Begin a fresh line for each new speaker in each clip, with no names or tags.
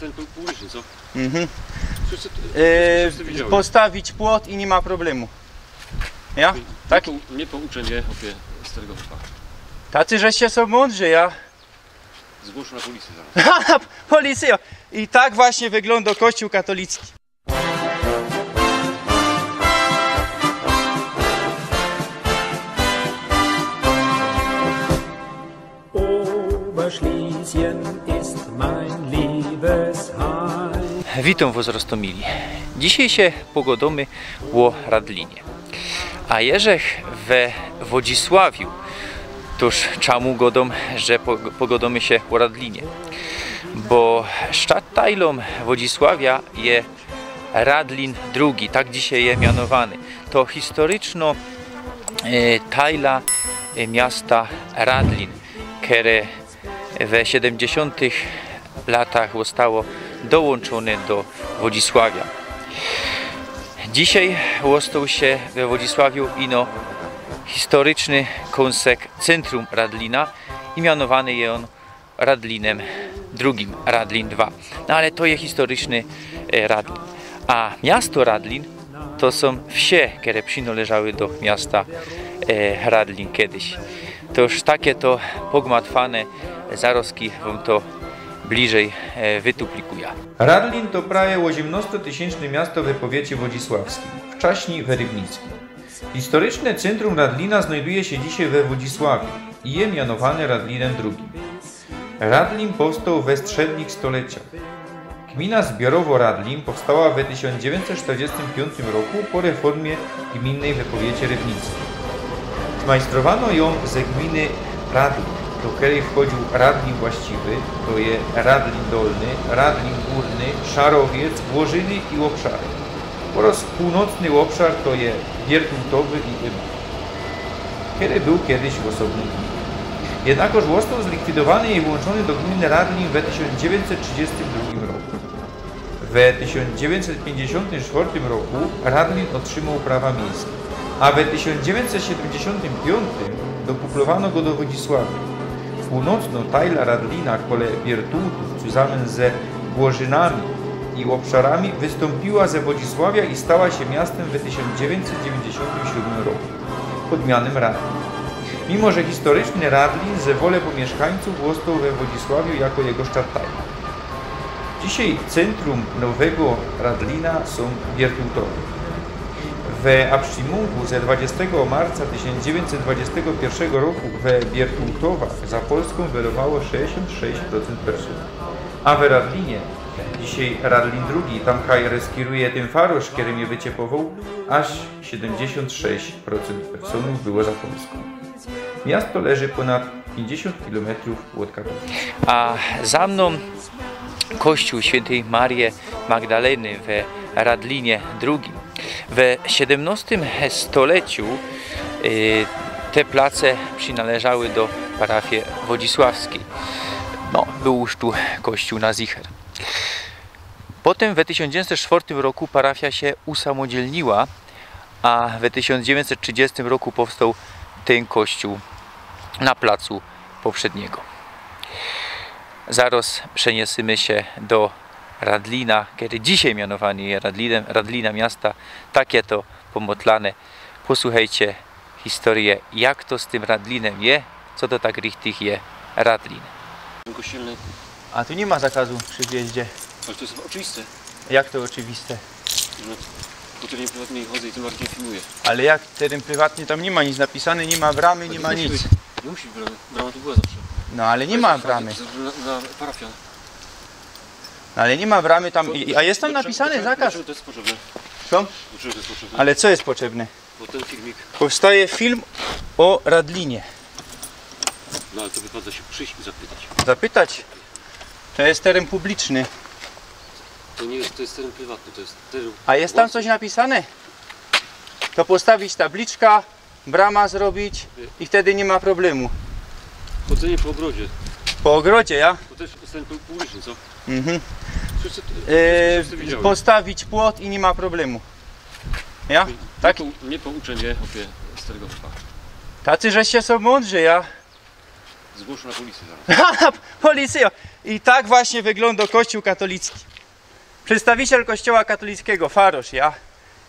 jest ten publiczny, co?
Mhm.
Wszyscy widziały.
Postawić płot i nie ma problemu. Ja? Tak?
Nie pouczenie opie starego chłopa.
Tacy żeście są mądrzy, ja.
Zgłoszę na policję zaraz.
Ha, policja! I tak właśnie wygląda Kościół katolicki.
Oberschlesien ist mein Liebesheim.
Witam was Rostomili. Dzisiaj się pogodomy o Radlinie. A jeżech we Wodzisławiu, toż czemu godom, że pogodomy się o Radlinie? Bo sztattajlom Wodzisławia je Radlin II, tak dzisiaj je mianowany. To historyczno tajla miasta Radlin, które w 70. latach zostało dołączone do Wodzisławia. Dzisiaj został się we Wodzisławiu ino historyczny kąsek centrum Radlina i mianowany jest on Radlinem II, Radlin II. No ale to jest historyczny Radlin. A miasto Radlin to są wsie, które przynależały do miasta Radlin kiedyś. To już takie to pogmatwane zaroski wam to bliżej wytuplikuję.
Radlin to prawie 18-tysięczne miasto w powiecie wodzisławskim, wcześniej w Rybnickim. Historyczne centrum Radlina znajduje się dzisiaj we Wodzisławiu i jest mianowane Radlinem II. Radlin powstał we średnich stoleciach. Gmina zbiorowo Radlin powstała w 1945 roku po reformie gminnej w powiecie rybnickim. Zmajstrowano ją ze gminy Radlin, do której wchodził Radlin właściwy, to jest Radlin dolny, Radlin górny, Szarowiec, Włożyny i Obszary. Oraz północny obszar to jest Biertutowy i Ymar, który był kiedyś w osobnym gminie. Jednakoż został zlikwidowany i włączony do gminy Radlin w 1932 roku. W 1954 roku Radlin otrzymał prawa miejskie, a w 1975 dokuplowano go do Wodzisławia. Północno tajla Radlina kole Biertutów, zusammen ze Włożynami i obszarami, wystąpiła ze Wodzisławia i stała się miastem w 1997 roku pod mianem Radlin. Mimo że historyczny Radlin ze wolę po mieszkańców został we Wodzisławiu jako jego sztattajla. Dzisiaj centrum nowego Radlina są Biertutowy. W Abstimmungen ze 20 marca 1921 roku w Biertutowach za Polską wylowało 66% person. A w Radlinie, dzisiaj Radlin II, tam kaj reskieruje ten farosz, który mnie wyciepował, aż 76% personów było za Polską. Miasto leży ponad 50 km od Katowic.
A za mną kościół świętej Marii Magdaleny w Radlinie II. W XVII stuleciu te place przynależały do parafii wodzisławskiej. No, był już tu kościół na zicher. Potem w 1904 roku parafia się usamodzielniła, a w 1930 roku powstał ten kościół na placu poprzedniego. Zaraz przeniesiemy się do Radlina, który dzisiaj mianowany jest Radlina miasta, takie to pomotlane. Posłuchajcie historię, jak to z tym Radlinem jest, co to tak richtig jest Radlin.
Kościelny.
A tu nie ma zakazu przy wjeździe.
Ale to jest oczywiste.
Jak to oczywiste?
Po terenie prywatnej chodzę i tym bardziej filmuję.
Ale jak teren prywatny, tam nie ma nic napisane, nie ma bramy, nie ma nic.
Nie musi być bramy. Brama tu była zawsze.
No ale nie ma bramy.
Na parafian.
No, ale nie ma bramy tam, a jest tam napisany zakaz.
Dlaczego to jest potrzebne?
Co?
Dlaczego to jest potrzebne?
Ale co jest potrzebne?
Bo ten filmik.
Powstaje film o Radlinie.
No ale to wypada się przyjść i zapytać.
Zapytać? To jest teren publiczny.
To nie jest, to jest teren prywatny, to jest teren...
A jest tam coś napisane? To postawić tabliczka, brama zrobić i wtedy nie ma problemu.
Chodzenie po ogrodzie.
Po ogrodzie, ja?
To też jest teren publiczny, co?
Mhm.
Wszyscy widziały.
Postawić płot i nie ma problemu. Ja? Tak?
Nie pouczenie opie starego chłopa.
Tacy żeście są mądrzy, ja.
Zgłoszę na policję zaraz.
Policjo! I tak właśnie wygląda Kościół katolicki. Przedstawiciel Kościoła katolickiego, farosz, ja.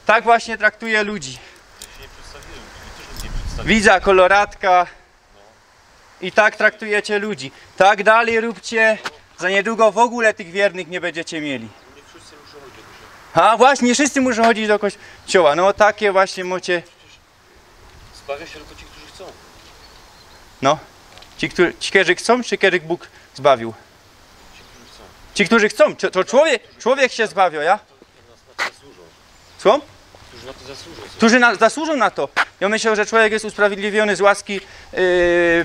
Tak właśnie traktuje ludzi. Widza, koloratka. I tak traktujecie ludzi. Tak dalej róbcie. Za niedługo w ogóle tych wiernych nie będziecie mieli. A właśnie, wszyscy muszą chodzić do kościoła. No takie właśnie macie.
Zbawia się tylko ci, którzy chcą.
No. Ci, którzy chcą, czy których Bóg zbawił?
Ci, którzy chcą.
Ci, którzy chcą. To człowiek się zbawia, ja?
Na to zasłużą.
Co?
Którzy na to zasłużą.
Którzy zasłużą na to. Ja myślę, że człowiek jest usprawiedliwiony z łaski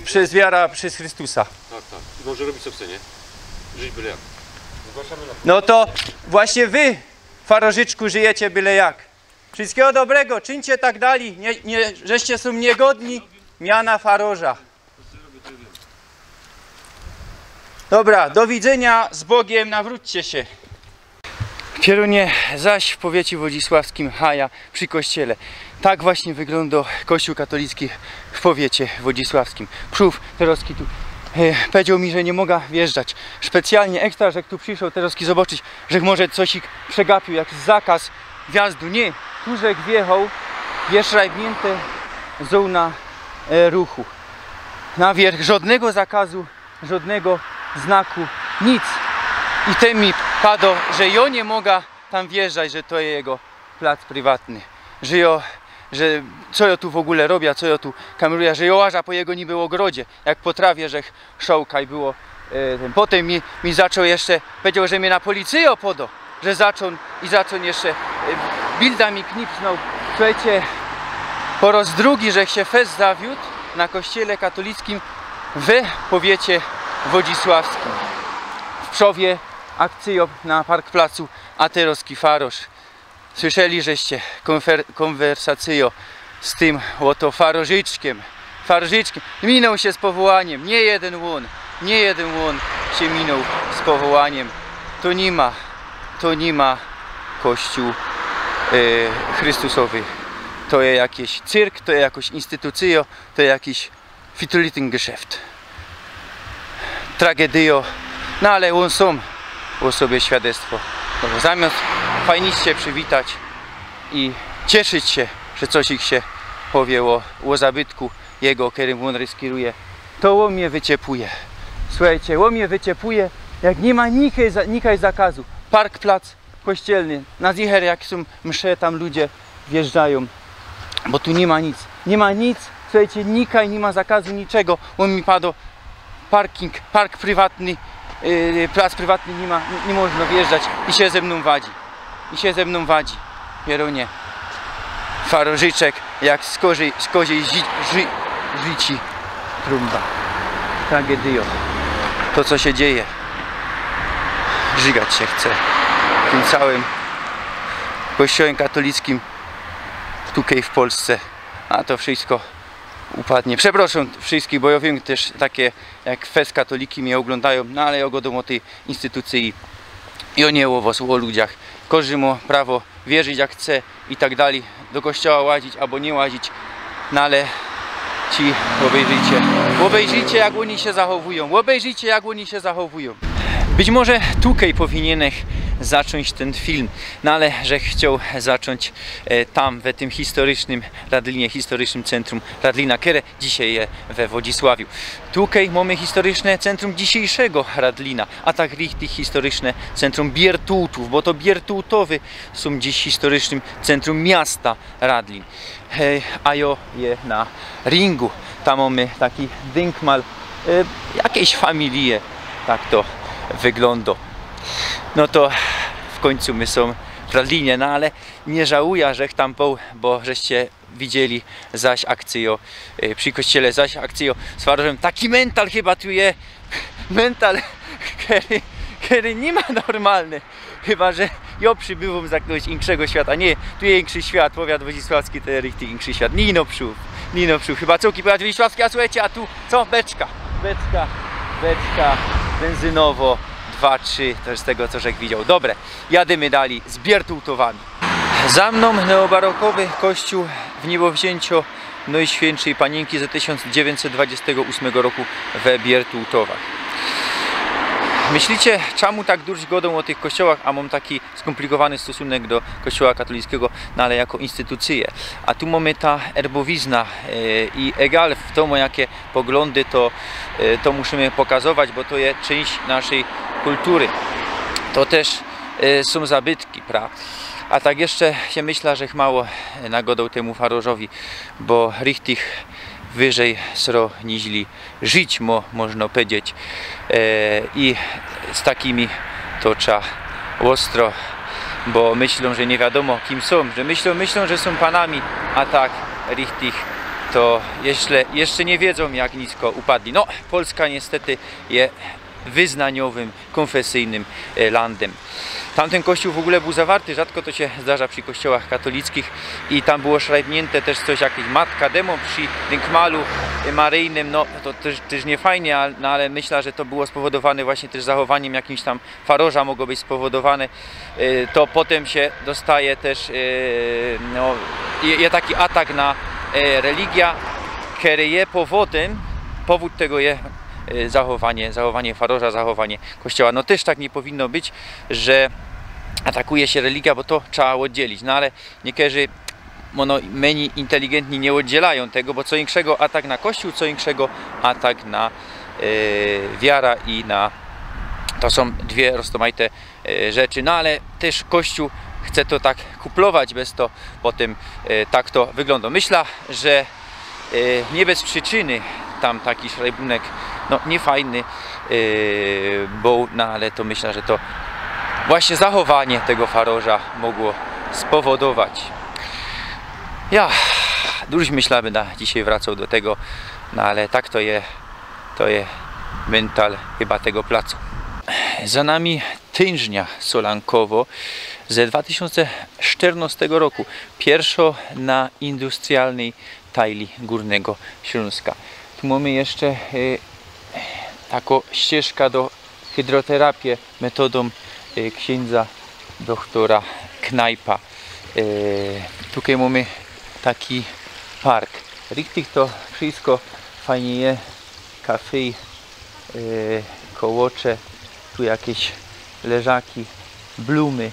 przez wiarę przez Chrystusa.
Tak, tak. I może robić co chce, nie? Żyć byle jak. Zgłaszamy na
No to właśnie wy, farożyczku, żyjecie byle jak. Wszystkiego dobrego, czyńcie tak dalej, żeście są niegodni miana faroża. Dobra, do widzenia, z Bogiem, nawróćcie się.
W Pierunie zaś w powiecie wodzisławskim Haja przy kościele. Tak właśnie wygląda Kościół katolicki w powiecie wodzisławskim. Przów Teroski tu powiedział mi, że nie mogę wjeżdżać. Specjalnie ekstra, że tu przyszedł Teroski zobaczyć, że może coś ich przegapił, jakiś zakaz wjazdu. Nie, tu że wjechał, jest rajbnięte zona ruchu. Na wierzch żadnego zakazu, żadnego znaku, nic. I ten mi padło, że ja nie mogę tam wjeżdżać, że to jest jego plac prywatny. Że co ja tu w ogóle robię, co ja tu kameruję, że ja łażę po jego niby ogrodzie, jak po trawie, że szołka i było. Potem mi zaczął jeszcze, powiedział, że mnie na policję podo, że zaczął jeszcze bilda mi knipsnął. Słuchajcie, po raz drugi, że się fest zawiódł na kościele katolickim w powiecie wodzisławskim. W Przowie akcją na Parkplacu Ateroski farosz. Słyszeli, żeście konwersacją z tym oto farożyczkiem. Minął się z powołaniem. Nie jeden łon się minął z powołaniem. To nie ma Kościół Chrystusowy. To jest jakiś cyrk, to jest jakaś instytucja, to jest jakiś Fitulitengeschäft. Tragedio. No ale on sam o sobie świadectwo. Dobra, zamiast fajniście przywitać i cieszyć się, że coś ich się powie o zabytku jego, którym on ryskieruje, to on mnie wyciepuje. Słuchajcie, on mnie wyciepuje, jak nie ma nikaj zakazu. Parkplac kościelny, na zicher jak są msze, tam ludzie wjeżdżają, bo tu nie ma nic. Nie ma nic, słuchajcie, nikaj nie ma zakazu niczego. On mi padł park prywatny, plac prywatny nie można wjeżdżać i się ze mną wadzi. Pierunie. Farożyczek jak z koziej życi trumba. Tragedio. To co się dzieje. Żygać się chce. Tym całym kościołem katolickim tutaj w Polsce. A to wszystko upadnie. Przepraszam wszystkich, bo ja wiem też takie jak fest katoliki mnie oglądają, no ale ja godą o tej instytucji i o nie o was, o ludziach. Każdy ma prawo wierzyć jak chce i tak dalej, do kościoła łazić albo nie łazić, no ale ci obejrzyjcie jak oni się zachowują. Być może tutaj powinienem zacząć ten film, no ale że chciał zacząć tam, w tym historycznym Radlinie, historycznym centrum Radlina, które dzisiaj jest we Wodzisławiu. Tutaj mamy historyczne centrum dzisiejszego Radlina, a tak richtig historyczne centrum Biertutów, bo to Biertutowy są dziś historycznym centrum miasta Radlin. A jo je na ringu, tam mamy taki dynkmal, jakiejś familie, tak to wygląda. No to w końcu my są w Radlinie, no ale nie żałuję, że tam był, bo żeście widzieli zaś akcję przy kościele, zaś akcję z farożem. Taki mental chyba tu jest, mental, który nie ma normalny, chyba że ja przybywam z jakiegoś inkszego świata. Nie, tu jest inszy świat, powiat wodzisławski to jest richtig inszy świat. Nino przód, chyba całki powiat wodzisławski, a słuchajcie, a tu co? Beczka, benzynowo. 2-3, to jest z tego co żech widział. Dobre, jadymy dalej z Biertutowami. Za mną neobarokowy kościół w niebowzięcio Najświętszej Panienki z 1928 roku we Biertłutowach. Myślicie, czemu tak dużo godą o tych kościołach, a mam taki skomplikowany stosunek do kościoła katolickiego, no ale jako instytucję. A tu mamy ta erbowizna i egal w tomu jakie poglądy, to musimy pokazywać, bo to jest część naszej kultury. To też są zabytki, prawda? A tak jeszcze się myślę, że mało nagodą temu farożowi, bo richtig wyżej sro niźli żyć można powiedzieć, i z takimi to trzeba ostro, bo myślą, że nie wiadomo kim są, że myślą, że są panami, a tak richtig to jeszcze nie wiedzą jak nisko upadli. No, Polska niestety jest wyznaniowym, konfesyjnym landem. Tamten kościół w ogóle był zawarty, rzadko to się zdarza przy kościołach katolickich i tam było szrajbnięte też coś, jakieś Matka Demo przy Denkmalu Maryjnym, no to też nie fajnie, ale myślę, że to było spowodowane właśnie też zachowaniem jakimś tam faroża, mogło być spowodowane, to potem się dostaje też, no, jest taki atak na religia, który jest powód tego jest zachowanie faroża, zachowanie kościoła. No też tak nie powinno być, że atakuje się religia, bo to trzeba oddzielić. No ale niektórzy mniej inteligentni nie oddzielają tego, bo co większego atak na kościół, co większego atak na wiara i na... To są dwie rozmaite rzeczy. No ale też kościół chce to tak kuplować, bez to potem tak to wygląda. Myślę, że nie bez przyczyny tam taki szrajbunek, no niefajny, bo no ale to myślę, że to właśnie zachowanie tego faroża mogło spowodować. Ja dużo myślę, będę dzisiaj wracał do tego, no ale tak to jest mental chyba tego placu. Za nami tężnia Solankowo ze 2014 roku, pierwszo na industrialnej tajli Górnego Śląska. Tu mamy jeszcze taką ścieżkę do hydroterapii metodą księdza doktora Knajpa. Tutaj mamy taki park. Richtig to wszystko fajnie jest. Kafe, kołocze, tu jakieś leżaki, blumy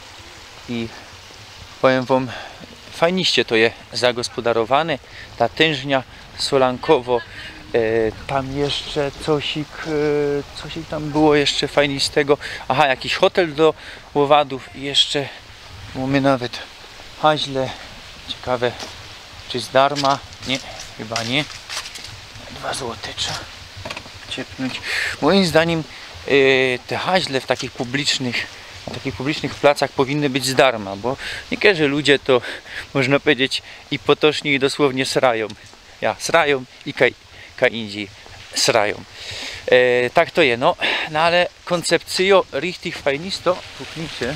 i powiem wam, fajniście to jest zagospodarowane. Ta tężnia Solankowo. Tam jeszcze coś tam było jeszcze fajniejszego. Aha, jakiś hotel do łowadów i jeszcze mamy nawet haźle. Ciekawe, czy z darma? Nie, chyba nie. 2 złote trzeba ciepnąć. Moim zdaniem te haźle w takich publicznych placach powinny być z darma, bo niektórzy ludzie to, można powiedzieć, i potocznie i dosłownie srają. Ja srają i indziej srają. Tak to jest, no ale koncepcjo richtig fajnisto, puknijcie,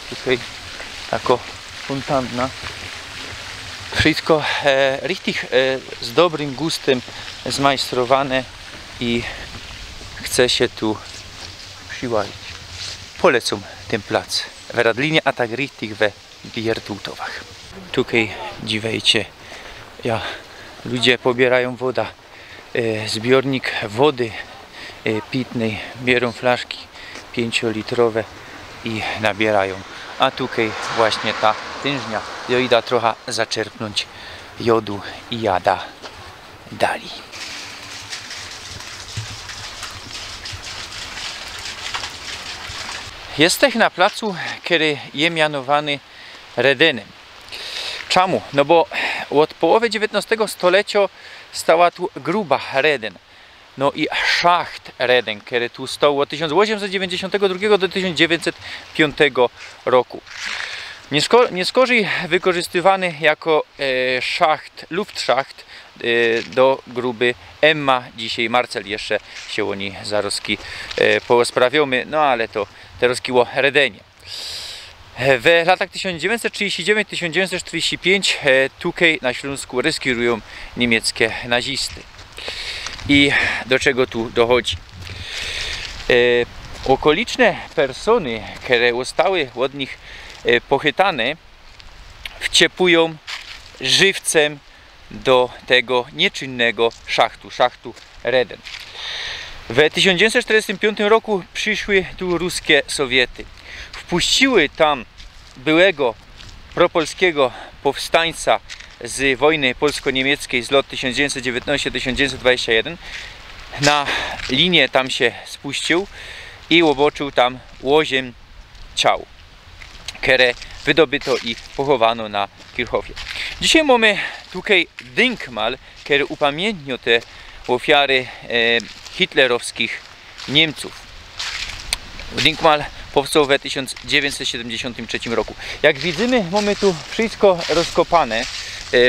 tutaj tako fontanna. Wszystko richtig z dobrym gustem zmajstrowane i chce się tu przyłazić. Polecam ten plac w Radlinie, a tak richtig we Biertłutowach. Tutaj dziwejcie, ludzie pobierają wodę, zbiornik wody pitnej, biorą flaszki 5-litrowe i nabierają. A tutaj właśnie ta tężnia, idę trochę zaczerpnąć jodu i jada dali. Jesteś na placu, który jest mianowany Redenem. Czemu? No bo od połowy XIX stulecia stała tu gruba Reden. No i szacht Reden, który tu stał od 1892 do 1905 roku. Nieskorzej wykorzystywany jako szacht, luftschacht do gruby Emma. Dzisiaj Marcel jeszcze się oni zaroski porozprawiamy, no ale to teraz o Redenie. W latach 1939-1945 tutaj na Śląsku reskirują niemieckie nazisty. I do czego tu dochodzi? Okoliczne persony, które zostały od nich pochytane, wciepują żywcem do tego nieczynnego szachtu Reden. W 1945 roku przyszły tu ruskie Sowiety. Wpuściły tam byłego propolskiego powstańca z wojny polsko-niemieckiej z lat 1919-1921. Na linię tam się spuścił i łoboczył tam łoziem ciał, które wydobyto i pochowano na Kirchhofie. Dzisiaj mamy tutaj denkmal, który upamiętnia te ofiary hitlerowskich Niemców. Denkmal powstał w 1973 roku. Jak widzimy, mamy tu wszystko rozkopane.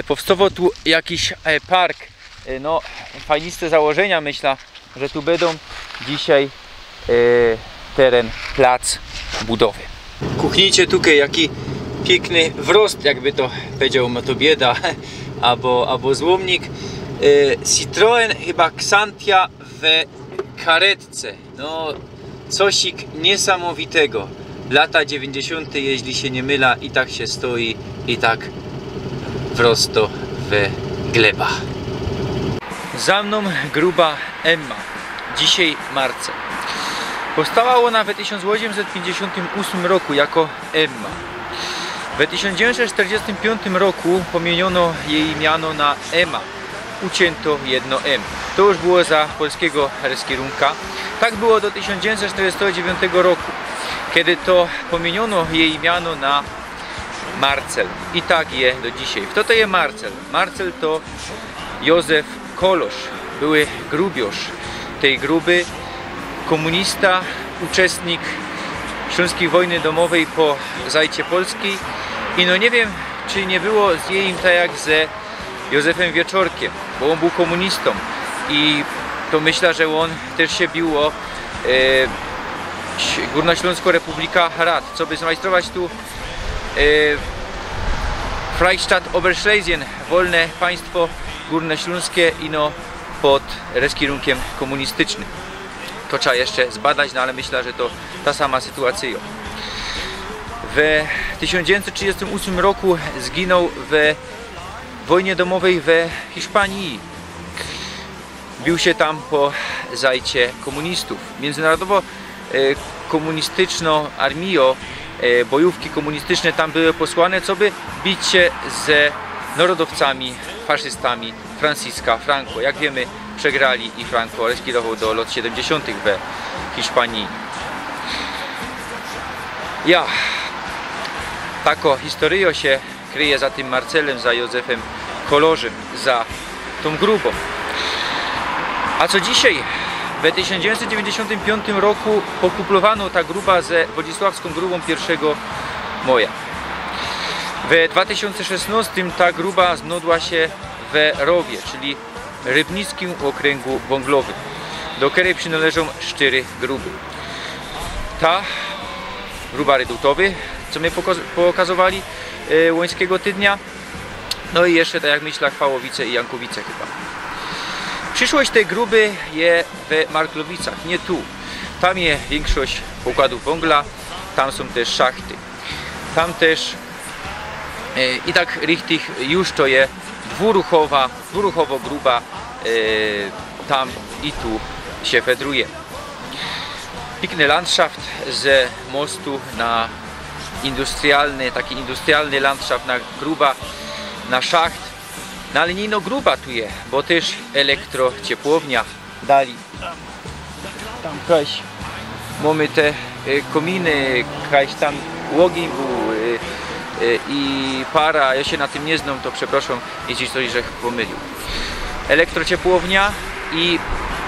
Powstawał tu jakiś park. No, fajniste założenia, myślę, że tu będą dzisiaj teren, plac budowy. Kuchnijcie tutaj, jaki piękny wrost, jakby to powiedział motobieda albo złomnik. Citroen chyba Xantia w karetce. No, cosik niesamowitego. Lata 90., jeśli się nie mylę, i tak się stoi, i tak prosto w gleba. Za mną gruba Emma, dzisiaj Marcel. Powstała ona w 1858 roku jako Emma. W 1945 roku pomieniono jej miano na Ema. Ucięto jedno M. To już było za polskiego herskierunka. Tak było do 1949 roku, kiedy to pomieniono jej miano na Marcel. I tak je do dzisiaj. Kto to jest Marcel? Marcel to Józef Kolosz, były grubiosz tej gruby, komunista, uczestnik Śląskiej Wojny Domowej po zajcie Polski. I no nie wiem, czy nie było z jej tak jak ze Józefem Wieczorkiem, bo on był komunistą i to myślę, że on też się bił o Górnośląską Republika Rad, co by zmajstrować tu Freistaat Oberschlesien, wolne państwo górnośląskie, ino pod kierunkiem komunistycznym. To trzeba jeszcze zbadać, no ale myślę, że to ta sama sytuacja. W 1938 roku zginął w wojnie domowej w Hiszpanii. Bił się tam po zajcie komunistów. Międzynarodowo komunistyczną armią, bojówki komunistyczne tam były posłane, co by bić się z narodowcami, faszystami Francisca Franco. Jak wiemy, przegrali i Franco reskirował do lat 70. w Hiszpanii. Ja, taka historia się kryje za tym Marcelem, za Józefem Koloszem, za tą grubą. A co dzisiaj? W 1995 roku pokuplowano ta gruba ze Wodzisławską grubą 1 maja. W 2016 ta gruba znudła się w Rowie, czyli Rybnickim okręgu węglowym, do której przynależą 4 gruby. Ta gruba redutowy, co my pokazywali łońskiego tydnia, no i jeszcze, tak jak myślę, Chwałowice i Jankowice chyba. Przyszłość tej gruby jest w Marklowicach, nie tu. Tam jest większość pokładów węgla, tam są też szachty. Tam też i tak richtig już to jest dwuruchowo gruba, tam i tu się fedruje. Piękny landschaft z mostu na taki industrialny landschaft na gruba, na szacht. No ale nie no gruba tu jest, bo też elektrociepłownia dali. Tam kaś mamy te kominy, kaś tam ogień był i para, ja się na tym nie znam, to przepraszam, jeśli coś że pomylił. Elektrociepłownia i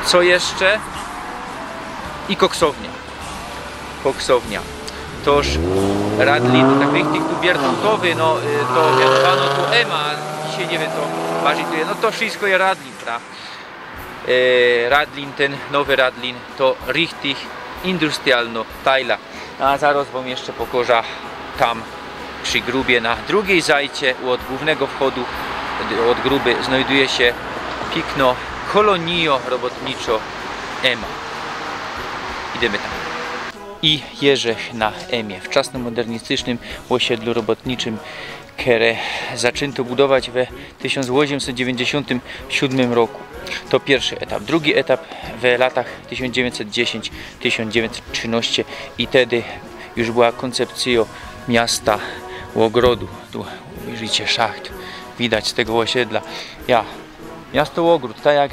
co jeszcze? I koksownia. Koksownia. Toż Radlin, tak richtig tu biertutowy, no to mianowano tu Ema, dzisiaj nie wiem, to bardziej tu jest, no to wszystko jest Radlin, prawda? Radlin, ten nowy Radlin, to richtig industrialno tajla. A zaraz wam jeszcze pokażę tam przy grubie na drugiej zajcie od głównego wchodu, od gruby znajduje się piękno kolonio robotniczo Ema. Idziemy tam. i Jerzech na Emie. W wczesnomodernistycznym osiedlu robotniczym, które zaczęto budować w 1897 roku. To pierwszy etap. Drugi etap w latach 1910-1913 i wtedy już była koncepcja miasta Łogrodu. Tu widzicie szacht, widać z tego osiedla. Miasto Łogród, tak jak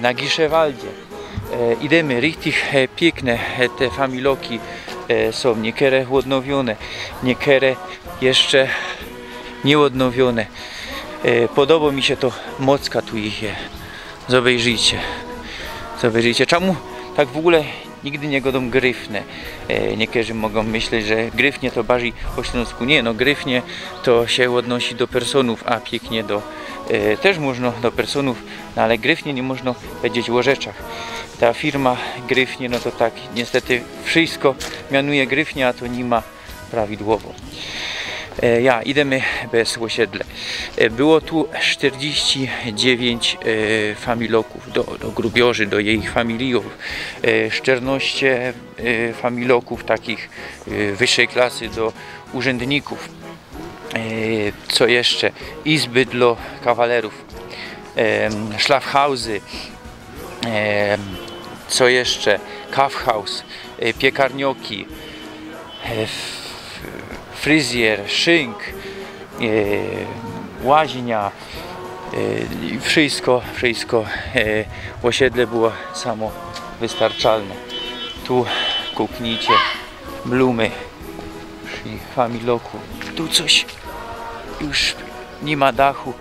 na Giszewaldzie. Idziemy, richtig piękne te familoki są, niektóre odnowione, niektóre jeszcze nie odnowione. Podoba mi się to mocka tu ich je. Zobaczycie. Czemu tak w ogóle nigdy nie godą gryfne? Niektórzy mogą myśleć, że gryfnie to bardziej po śląsku. Nie, no gryfnie to się odnosi do personów, a pięknie też można do personów, no ale gryfnie nie można powiedzieć o rzeczach. Ta firma Gryfnie, no to tak niestety wszystko mianuje Gryfnie, a to nie ma prawidłowo. Idziemy bez osiedle. Było tu 49 familoków do grubiorzy, do jej familiów, 14 familoków takich wyższej klasy do urzędników. Co jeszcze? Izby dla kawalerów, szlafhausy, co jeszcze? Kaufhaus, piekarnioki, fryzjer, szynk, łaźnia, wszystko osiedle było samo wystarczalne. Tu kuknijcie, blumy przy familoku, tu coś już nie ma dachu.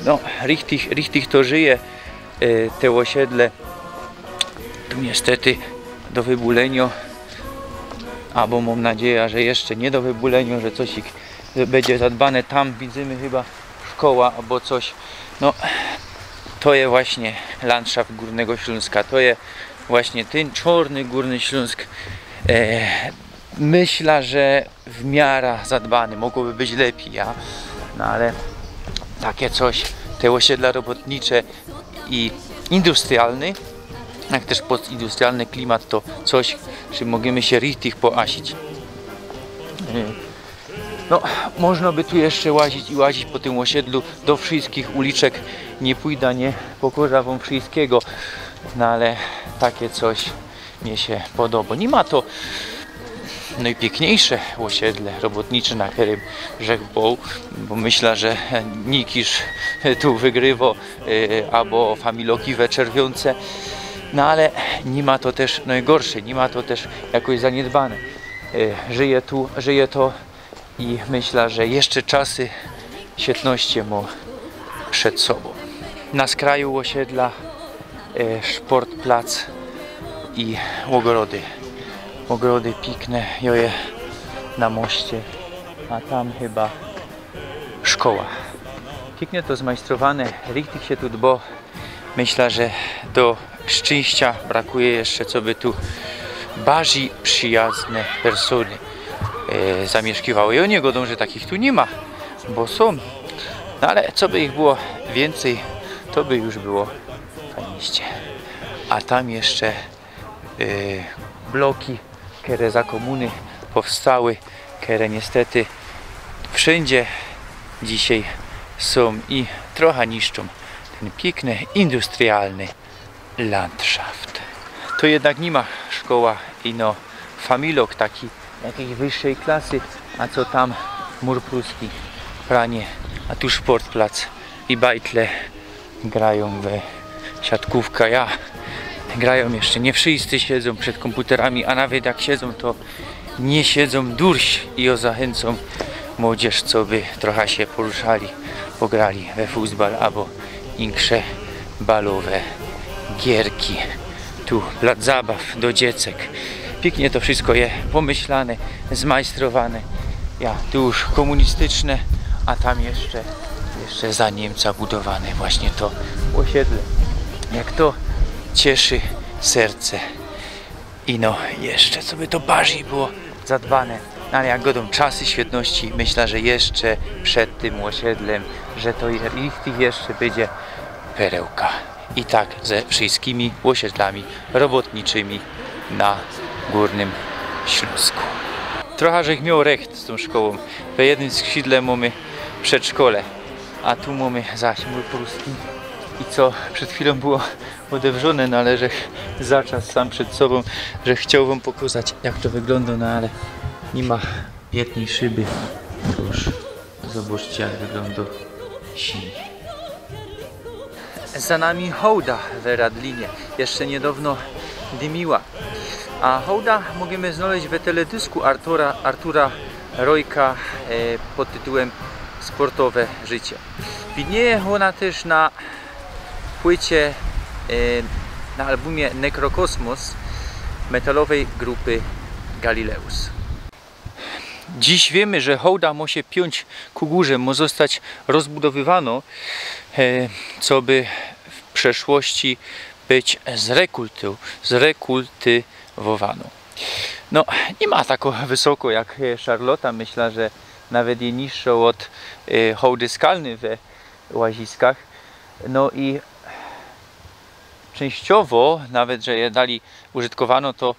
No, richtig to żyje te osiedle. Tu niestety do wybulenia, albo mam nadzieję, że jeszcze nie do wybulenia, że coś będzie zadbane. Tam widzimy chyba szkoła albo coś. No, to jest właśnie landschaft Górnego Śląska. To jest właśnie ten czarny Górny Śląsk. Myślę, że w miarę zadbany. Mogłoby być lepiej, no ale takie coś, te osiedla robotnicze i industrialny, jak też postindustrialny klimat, to coś, czym możemy się richtig poasić. No, można by tu jeszcze łazić po tym osiedlu do wszystkich uliczek. Nie pójdę, nie pokażę wam wszystkiego, no ale takie coś mnie się podoba. Nie ma to najpiękniejsze osiedle robotnicze, na którym rzekł, bo myślę, że Nikisz tu wygrywa, albo familoki we Czerwionce. No ale nie ma to też najgorsze, nie ma to też jakoś zaniedbane. Żyje to i myślę, że jeszcze czasy świetności ma przed sobą. Na skraju osiedla Sportplac i ogrody. Ogrody piękne, joje na moście, a tam chyba szkoła. Pięknie to zmajstrowane, richtig się tu dba. Myślę, że do szczęścia brakuje jeszcze, co by tu bardziej przyjazne persony zamieszkiwały. I oni godzą, że takich tu nie ma, bo są. No ale co by ich było więcej, to by już było fajnie. A tam jeszcze bloki, które za komuny powstały, które niestety wszędzie dzisiaj są i trochę niszczą ten piękny, industrialny landschaft. To jednak nie ma szkoła ino familok taki jakiejś wyższej klasy, a co tam mur pruski, pranie, a tu Sportplac i bajtle grają w siatkówkę. Grają jeszcze, nie wszyscy siedzą przed komputerami, a nawet jak siedzą, to nie siedzą durś i zachęcą młodzież, co by trochę się poruszali, pograli we futbal albo inne balowe gierki. Tu plac zabaw do dziecek. Pięknie to wszystko jest pomyślane, zmajstrowane. Tu już komunistyczne, a tam jeszcze za Niemca budowane właśnie to osiedle. Jak to cieszy serce. I no jeszcze, co by to bardziej było zadbane. No, ale jak godą czasy świetności, myślę, że jeszcze przed tym osiedlem, że to jeszcze będzie perełka. I tak ze wszystkimi osiedlami robotniczymi na Górnym Śląsku. Trochę żech miał recht z tą szkołą. W jednym skrzydle mamy przedszkole, a tu mamy zaś mój polski. I co przed chwilą było odewrzone, no ale żech zaczas sam przed sobą, że chciał wam pokazać, jak to wygląda, no ale nie ma jednej szyby. Proszę, zobaczcie, jak wygląda silnik. Za nami hołda w Radlinie. Jeszcze niedawno dymiła. A hołda możemy znaleźć w teledysku Artura Rojka pod tytułem Sportowe życie. Widnieje ona też na płycie, na albumie Nekrokosmos metalowej grupy Galileus. Dziś wiemy, że hołda może piąć ku górze, może zostać rozbudowywano, co by w przeszłości być zrekultywowano. No, nie ma tak wysoko jak Charlotta, myślę, że nawet jest niższą od hołdy skalnej we Łaziskach. No i częściowo, nawet że je dali użytkowano, to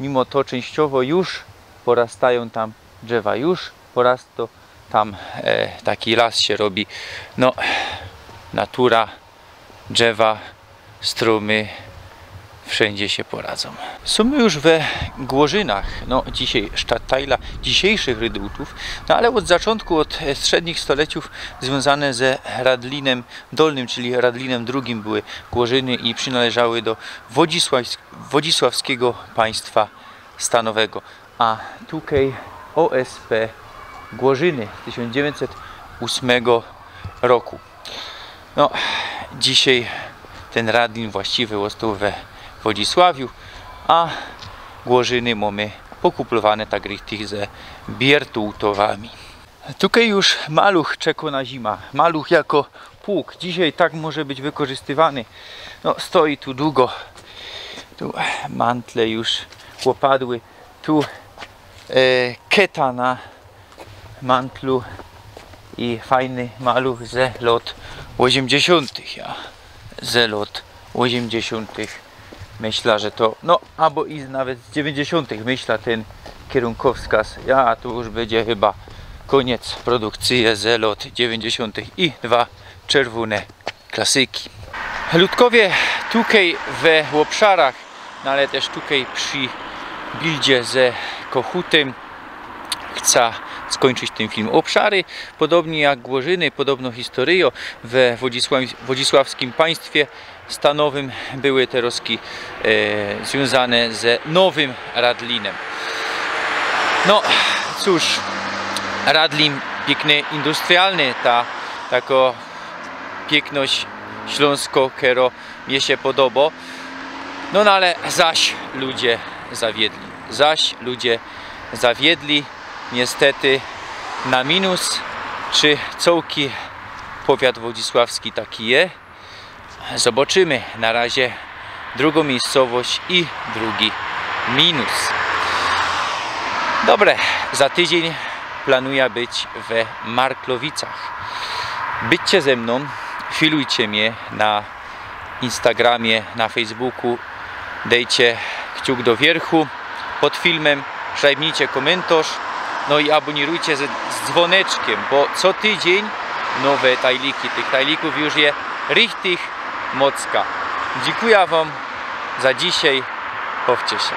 mimo to częściowo już porastają tam drzewa, już porasta tam taki las się robi. No, natura, drzewa, strumy, wszędzie się poradzą. Są już we Głożynach, no dzisiaj sztattajla dzisiejszych redutów, no ale od zaczątku, od średnich stoleciów związane ze Radlinem Dolnym, czyli Radlinem II były Głożyny i przynależały do Wodzisławskiego Państwa Stanowego. A tutaj OSP Głożyny z 1908 roku. No, dzisiaj ten Radlin właściwy został we Wodzisławiu, a Głożyny mamy pokuplowane tak richtig ze Biertułtowami. Tutaj już maluch czeka na zima. Maluch jako pług. Dzisiaj tak może być wykorzystywany. No, stoi tu długo. Tu mantle już opadły. Tu keta na mantlu i fajny maluch ze lat 80. Ja. Ze lat 80. Myślę, że to, no, albo i nawet z 90. myślę, ten kierunkowskaz. Ja, tu już będzie chyba koniec produkcji ze lat 90. i dwa czerwone klasyki. Ludkowie tutaj w obszarach, no ale też tutaj przy bildzie ze Kochutem chcę skończyć ten film. Obszary, podobnie jak Głożyny, podobno historio we Wodzisławskim Państwie Stanowym były te roski związane ze Nowym Radlinem. No cóż, Radlin piękny, industrialny, taka piękność śląsko, kero mnie się podoba. No, ale zaś ludzie zawiedli. Niestety na minus, czy całki powiat wodzisławski taki jest. Zobaczymy. Na razie drugą miejscowość i drugi minus. Dobre, za tydzień planuję być w Marklowicach. Byćcie ze mną, filujcie mnie na Instagramie, na Facebooku, dajcie kciuk do wierchu pod filmem, szajbnijcie komentarz, no i abonirujcie z dzwoneczkiem, bo co tydzień nowe tajliki. Tych tajlików już jest richtig mocka. Dziękuję wam za dzisiaj. Bawcie się.